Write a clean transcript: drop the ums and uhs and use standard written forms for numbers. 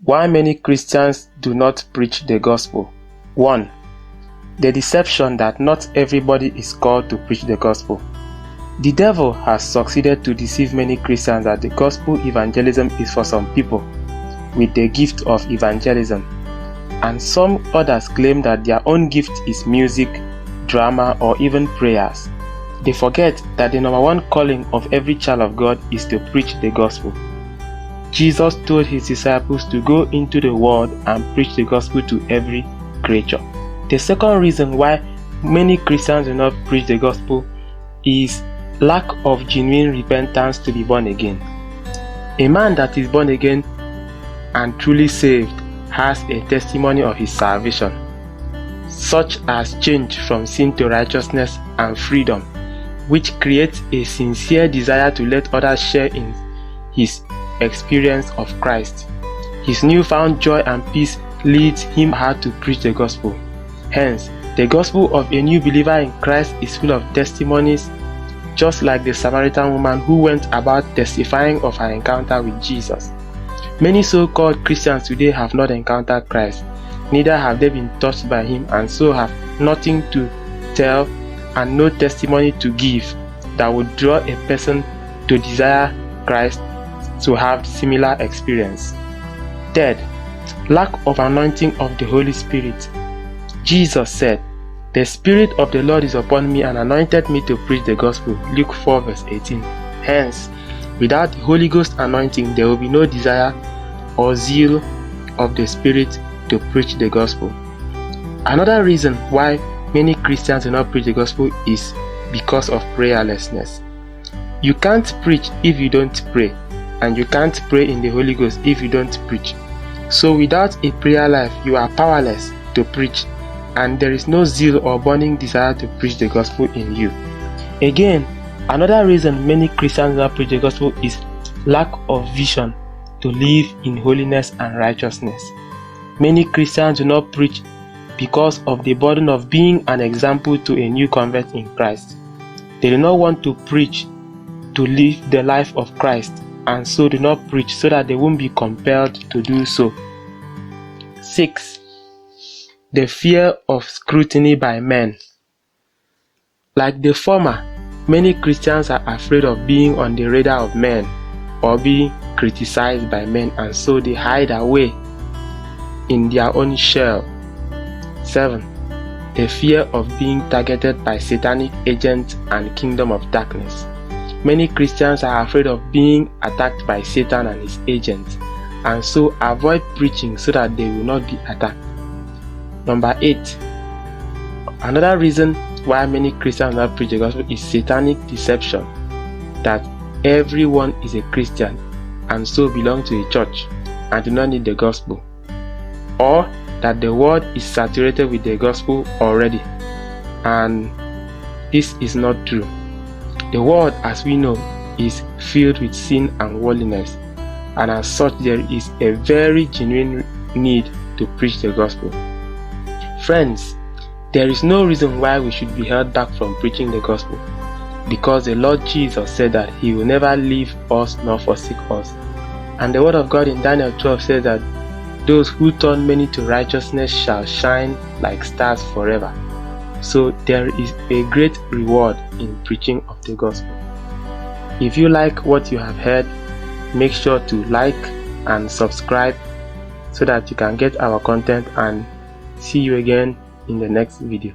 Why many Christians do not preach the gospel. 1. The deception that not everybody is called to preach the gospel. The devil has succeeded to deceive many Christians that the gospel evangelism is for some people with the gift of evangelism, and some others claim that their own gift is music, drama, or even prayers. They forget that the number one calling of every child of God is to preach the gospel. Jesus told his disciples to go into the world and preach the gospel to every creature. The second reason why many Christians do not preach the gospel is lack of genuine repentance to be born again. A man that is born again and truly saved has a testimony of his salvation, such as change from sin to righteousness and freedom, which creates a sincere desire to let others share in his experience of Christ. His newfound joy and peace leads him hard to preach the gospel. Hence, the gospel of a new believer in Christ is full of testimonies, just like the Samaritan woman who went about testifying of her encounter with Jesus. Many so-called Christians today have not encountered Christ, neither have they been touched by him, and so have nothing to tell and no testimony to give that would draw a person to desire Christ to have similar experience. Third, lack of anointing of the Holy Spirit. Jesus said, "The Spirit of the Lord is upon me and anointed me to preach the gospel." Luke 4 verse 18. Hence, without the Holy Ghost anointing, there will be no desire or zeal of the Spirit to preach the gospel. Another reason why many Christians do not preach the gospel is because of prayerlessness. You can't preach if you don't pray, and you can't pray in the Holy Ghost if you don't preach. So without a prayer life, you are powerless to preach, and there is no zeal or burning desire to preach the gospel in you. Again, another reason many Christians do not preach the gospel is lack of vision to live in holiness and righteousness. Many Christians do not preach because of the burden of being an example to a new convert in Christ. They do not want to preach to live the life of Christ, and so do not preach so that they won't be compelled to do so. 6. The fear of scrutiny by men. Like the former, many Christians are afraid of being on the radar of men or being criticized by men, and so they hide away in their own shell. 7. The fear of being targeted by satanic agents and kingdom of darkness. Many Christians are afraid of being attacked by Satan and his agents, and so avoid preaching so that they will not be attacked. Number 8. Another reason why many Christians do not preach the gospel is satanic deception, that everyone is a Christian and so belong to a church and do not need the gospel, or that the world is saturated with the gospel already, and this is not true. The world, as we know, is filled with sin and worldliness, and as such there is a very genuine need to preach the gospel. Friends, there is no reason why we should be held back from preaching the gospel, because the Lord Jesus said that he will never leave us nor forsake us. And the word of God in Daniel 12 says that those who turn many to righteousness shall shine like stars forever. So there is a great reward in preaching of the gospel. If you like what you have heard, make sure to like and subscribe so that you can get our content, and see you again in the next video.